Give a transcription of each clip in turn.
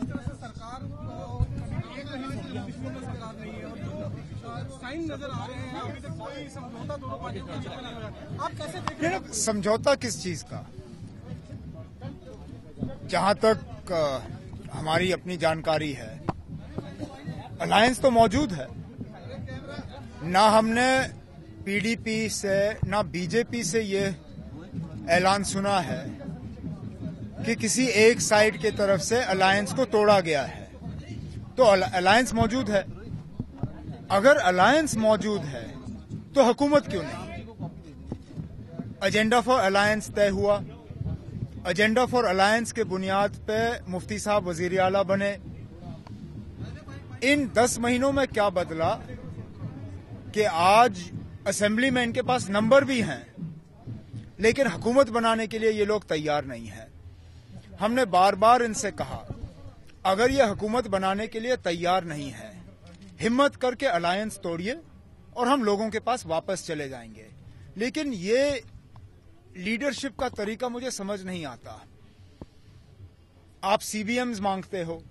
जिस तरह से सरकार सरकार नहीं है और जो साइन नजर आ रहे हैं अभी तक कोई समझौता दोनों पार्टियों के बीच में नहीं हुआ, आप कैसे देख रहे हैं? समझौता किस चीज का? जहां तक हमारी अपनी जानकारी है, अलायंस तो मौजूद है। ना हमने पीडीपी से ना बीजेपी से ये ऐलान सुना है कि किसी एक साइड की तरफ से अलायंस को तोड़ा गया है। तो अलायंस मौजूद है। अगर अलायंस मौजूद है तो हुकूमत क्यों नहीं? एजेंडा फॉर अलायंस तय हुआ। एजेंडा फॉर अलायंस के बुनियाद पे मुफ्ती साहब वजीर आला बने। इन 10 महीनों में क्या बदला कि आज असेंबली में इनके पास नंबर भी हैं, लेकिन हुकूमत बनाने के लिए ये लोग तैयार नहीं हैं। हमने बार बार इनसे कहा, अगर ये हुकूमत बनाने के लिए तैयार नहीं है, हिम्मत करके अलायंस तोड़िए और हम लोगों के पास वापस चले जाएंगे। लेकिन ये लीडरशिप का तरीका मुझे समझ नहीं आता। आप सीबीएम्स मांगते हो,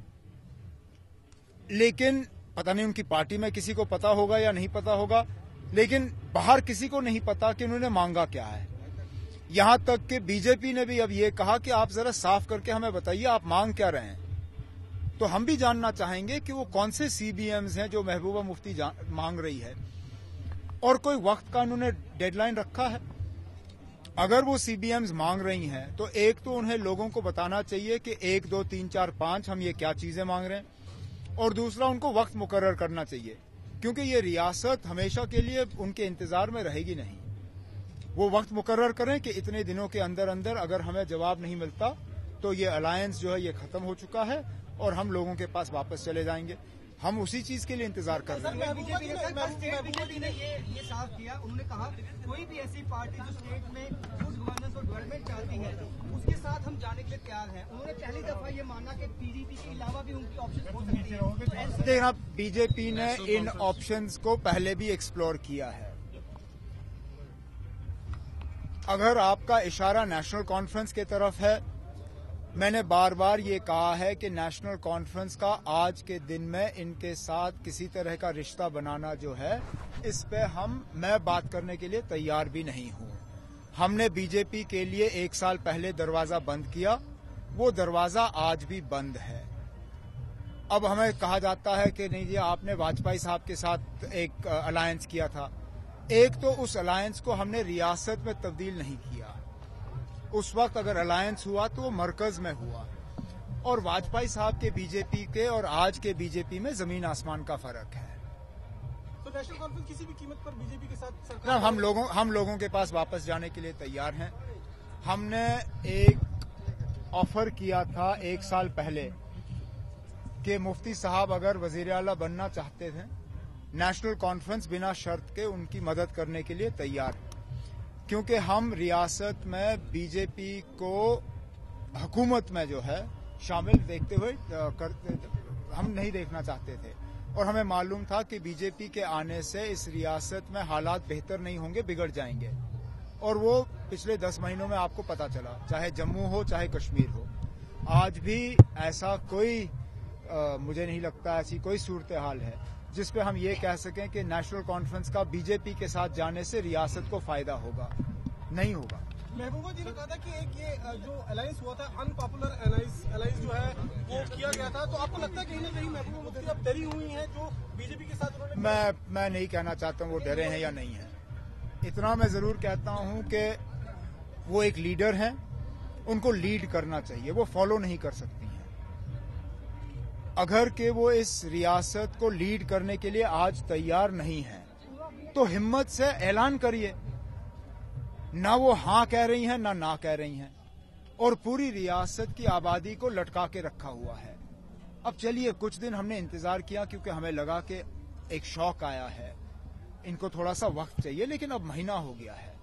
लेकिन पता नहीं उनकी पार्टी में किसी को पता होगा या नहीं पता होगा, लेकिन बाहर किसी को नहीं पता कि उन्होंने मांगा क्या है। यहां तक कि बीजेपी ने भी अब ये कहा कि आप जरा साफ करके हमें बताइए आप मांग क्या रहे हैं। तो हम भी जानना चाहेंगे कि वो कौन से सीबीएम्स हैं जो महबूबा मुफ्ती मांग रही है, और कोई वक्त का उन्होंने डेडलाइन रखा है। अगर वो सीबीएम्स मांग रही हैं तो एक तो उन्हें लोगों को बताना चाहिए कि 1, 2, 3, 4, 5 हम ये क्या चीजें मांग रहे हैं, और दूसरा उनको वक्त मुकर्रर करना चाहिए, क्योंकि ये रियासत हमेशा के लिए उनके इंतजार में रहेगी नहीं। वो वक्त मुकर्रर करें कि इतने दिनों के अंदर अंदर अगर हमें जवाब नहीं मिलता तो ये अलायंस जो है ये खत्म हो चुका है और हम लोगों के पास वापस चले जाएंगे। हम उसी चीज के लिए इंतजार कर रहे हैं। बीजेपी ने ये साफ किया, उन्होंने कहा कोई भी ऐसी पार्टी जो स्टेट में गुड गवर्नेंस और डेवलपमेंट चाहती है उसके साथ हम जाने के लिए तैयार हैं। उन्होंने पहली दफा ये माना कि पीडीपी के अलावा भी उनकी ऑप्शन हो सकती है। देखना, बीजेपी ने इन ऑप्शंस को पहले भी एक्सप्लोर किया है। अगर आपका इशारा नेशनल कॉन्फ्रेंस की तरफ है, मैंने बार बार ये कहा है कि नेशनल कॉन्फ्रेंस का आज के दिन में इनके साथ किसी तरह का रिश्ता बनाना जो है, इस पे मैं बात करने के लिए तैयार भी नहीं हूं। हमने बीजेपी के लिए 1 साल पहले दरवाजा बंद किया, वो दरवाजा आज भी बंद है। अब हमें कहा जाता है कि नहीं जी आपने वाजपेयी साहब के साथ एक अलायंस किया था। एक तो उस अलायंस को हमने रियासत में तब्दील नहीं किया। उस वक्त अगर अलायंस हुआ तो वो मरकज में हुआ, और वाजपेयी साहब के बीजेपी के और आज के बीजेपी में जमीन आसमान का फर्क है। तो नेशनल कॉन्फ्रेंस किसी भी कीमत पर बीजेपी के साथ सरकार हम लोगों के पास वापस जाने के लिए तैयार हैं। हमने एक ऑफर किया था 1 साल पहले कि मुफ्ती साहब अगर वजीर आला बनना चाहते थे, नेशनल कॉन्फ्रेंस बिना शर्त के उनकी मदद करने के लिए तैयार है, क्योंकि हम रियासत में बीजेपी को हुकूमत में जो है शामिल देखते हुए हम नहीं देखना चाहते थे, और हमें मालूम था कि बीजेपी के आने से इस रियासत में हालात बेहतर नहीं होंगे, बिगड़ जाएंगे। और वो पिछले 10 महीनों में आपको पता चला, चाहे जम्मू हो चाहे कश्मीर हो। आज भी ऐसा कोई मुझे नहीं लगता ऐसी कोई सूरत हाल है जिस पे हम ये कह सकें कि नेशनल कॉन्फ्रेंस का बीजेपी के साथ जाने से रियासत को फायदा होगा। नहीं होगा। महबूबा जी ने कहा था कि एक ये जो अलायंस हुआ था अनपॉपुलर अलायंस जो है वो किया गया था, तो आपको लगता है कहीं ना कहीं महबूबा मुफ्ती अब डरी हुई हैं जो बीजेपी के साथ उन्होंने? मैं नहीं कहना चाहता हूँ वो डरे हैं या नहीं है। इतना मैं जरूर कहता हूँ कि वो एक लीडर हैं, उनको लीड करना चाहिए, वो फॉलो नहीं कर सकती हैं। अगर के वो इस रियासत को लीड करने के लिए आज तैयार नहीं है तो हिम्मत से ऐलान करिए। ना वो हां कह रही हैं ना कह रही हैं, और पूरी रियासत की आबादी को लटका के रखा हुआ है। अब चलिए कुछ दिन हमने इंतजार किया क्योंकि हमें लगा कि एक शौक आया है, इनको थोड़ा सा वक्त चाहिए, लेकिन अब महीना हो गया है।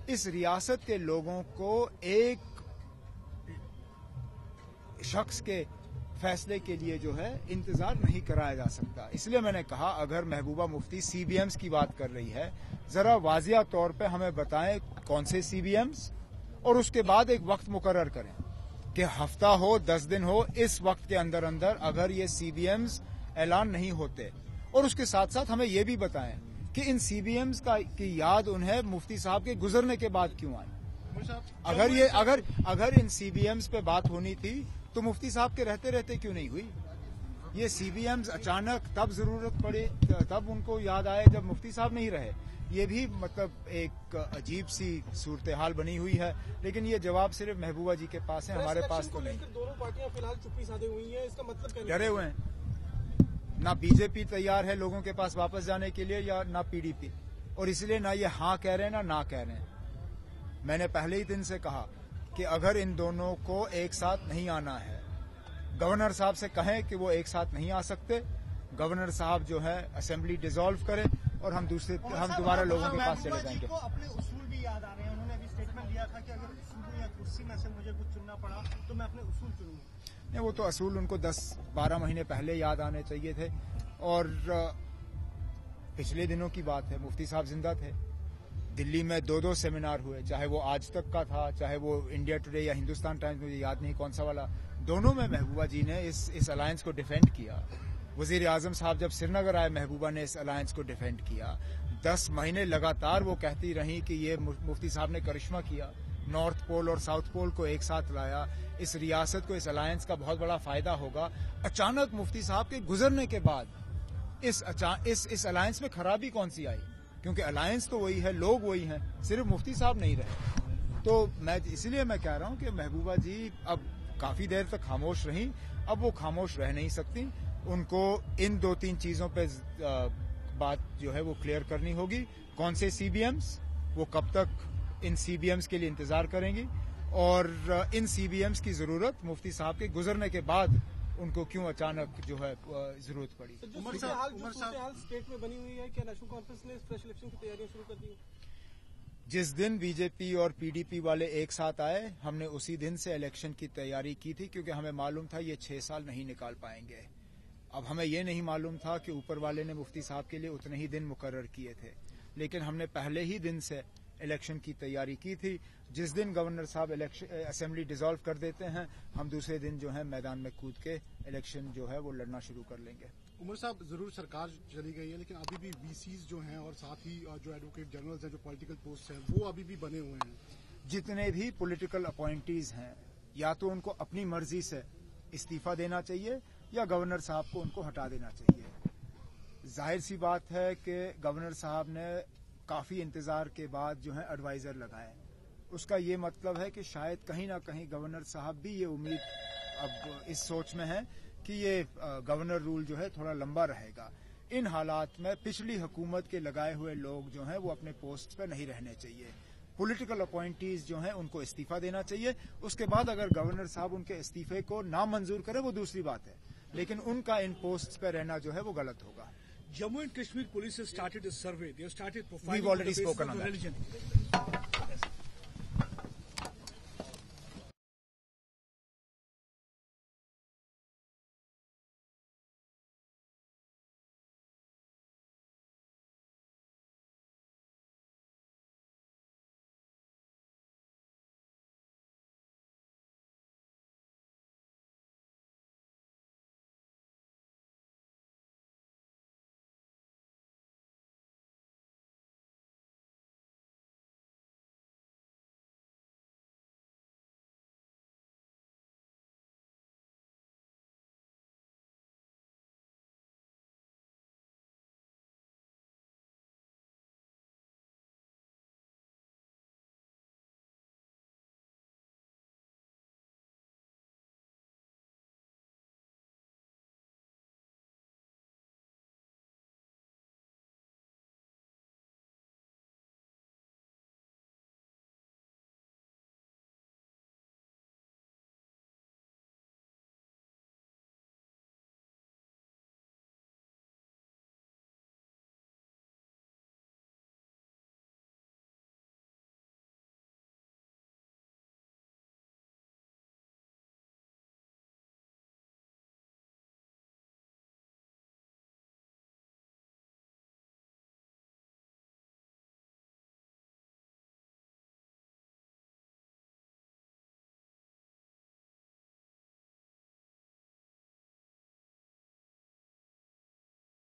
इस रियासत के लोगों को एक शख्स के फैसले के लिए जो है इंतजार नहीं कराया जा सकता। इसलिए मैंने कहा अगर महबूबा मुफ्ती सीबीएम्स की बात कर रही है, जरा वाजिया तौर पे हमें बताएं कौन से सीबीएम्स, और उसके बाद एक वक्त मुकर्रर करें। कि हफ्ता हो 10 दिन हो, इस वक्त के अंदर अंदर अगर ये सीबीएम्स ऐलान नहीं होते, और उसके साथ साथ हमें ये भी बताएं कि इन सीबीएम्स की याद उन्हें मुफ्ती साहब के गुजरने के बाद क्यों आई। अगर इन सीबीएम्स पे बात होनी थी तो मुफ्ती साहब के रहते रहते क्यों नहीं हुई। ये सीबीएम्स अचानक तब जरूरत पड़ी, तब उनको याद आए जब मुफ्ती साहब नहीं रहे। ये भी मतलब एक अजीब सी सूरत हाल बनी हुई है, लेकिन ये जवाब सिर्फ महबूबा जी के पास है, हमारे पास तो नहीं। दोनों पार्टियां फिलहाल चुप्पी साधे हुई हैं, इसका मतलब क्या? डरे हुए हैं। ना बीजेपी तैयार है लोगों के पास वापस जाने के लिए, या ना पीडीपी, और इसलिए ना ये हाँ कह रहे हैं ना कह रहे हैं। मैंने पहले ही दिन से कहा कि अगर इन दोनों को एक साथ नहीं आना है, गवर्नर साहब से कहें कि वो एक साथ नहीं आ सकते, गवर्नर साहब जो है असेंबली डिसॉल्व करें और हम दोबारा लोगों के पास चले जाएंगे। अपने उसूल भी याद आ रहे हैं। उन्होंने अभी स्टेटमेंट दिया था कि अगर सूबे या कुर्सी में से मुझे कुछ चुनना पड़ा तो मैं अपने उसूल चुनूंगा। नहीं, वो तो असूल उनको 10-12 महीने पहले याद आने चाहिए थे, और पिछले दिनों की बात है, मुफ्ती साहब जिंदा थे। दिल्ली में 2 सेमिनार हुए, चाहे वो आज तक का था, चाहे वो इंडिया टुडे या हिंदुस्तान टाइम्स, मुझे याद नहीं कौन सा वाला, दोनों में महबूबा जी ने इस अलायंस को डिफेंड किया। वजीर आजम साहब जब श्रीनगर आए, महबूबा ने इस अलायंस को डिफेंड किया। 10 महीने लगातार वो कहती रही कि ये मुफ्ती साहब ने करिश्मा किया, नॉर्थ पोल और साउथ पोल को एक साथ लाया, इस रियासत को इस अलायंस का बहुत बड़ा फायदा होगा। अचानक मुफ्ती साहब के गुजरने के बाद इस अलायंस में खराबी कौन सी आई? क्योंकि अलायंस तो वही है, लोग वही हैं, सिर्फ मुफ्ती साहब नहीं रहे। तो इसलिए मैं कह रहा हूं कि महबूबा जी अब काफी देर तक खामोश रहीं, अब वो खामोश रह नहीं सकती। उनको इन 2-3 चीजों पे बात जो है वो क्लियर करनी होगी। कौन से सीबीएम्स, वो कब तक इन सीबीएम्स के लिए इंतजार करेंगी, और इन सीबीएम्स की जरूरत मुफ्ती साहब के गुजरने के बाद उनको क्यों अचानक जो है जरूरत पड़ी। उमर साहब स्टेट में बनी हुई है, क्या नेशनल कॉन्फ्रेंस ने स्पेशल इलेक्शन की तैयारियां शुरू कर दी? जिस दिन बीजेपी और पीडीपी वाले एक साथ आए, हमने उसी दिन से इलेक्शन की तैयारी की थी, क्योंकि हमें मालूम था ये 6 साल नहीं निकाल पाएंगे। अब हमें ये नहीं मालूम था कि ऊपर वाले ने मुफ्ती साहब के लिए उतने ही दिन मुकर्रर किए थे, लेकिन हमने पहले ही दिन से इलेक्शन की तैयारी की थी। जिस दिन गवर्नर साहब असेंबली डिसॉल्व कर देते हैं, हम दूसरे दिन जो है मैदान में कूद के इलेक्शन जो है वो लड़ना शुरू कर लेंगे। उमर साहब, जरूर सरकार चली गई है, लेकिन अभी भी वीसीज जो हैं और साथ ही जो एडवोकेट जनरल्स हैं, जो पॉलिटिकल पोस्ट हैं, वो अभी भी बने हुए हैं। जितने भी पॉलिटिकल अपॉइंटीज हैं, या तो उनको अपनी मर्जी से इस्तीफा देना चाहिए या गवर्नर साहब को उनको हटा देना चाहिए। जाहिर सी बात है कि गवर्नर साहब ने काफी इंतजार के बाद जो है एडवाइजर लगाए। उसका ये मतलब है कि शायद कहीं ना कहीं गवर्नर साहब भी ये उम्मीद अब इस सोच में है कि ये गवर्नर रूल जो है थोड़ा लंबा रहेगा। इन हालात में पिछली हुकूमत के लगाए हुए लोग जो हैं वो अपने पोस्ट पर नहीं रहने चाहिए। पॉलिटिकल अपॉइंटीज जो हैं उनको इस्तीफा देना चाहिए। उसके बाद अगर गवर्नर साहब उनके इस्तीफे को नामंजूर करें वो दूसरी बात है, लेकिन उनका इन पोस्ट पर रहना जो है वो गलत होगा। Jammu and Kashmir police has started a survey. They have started profiling. We've already spoken on that. Religion.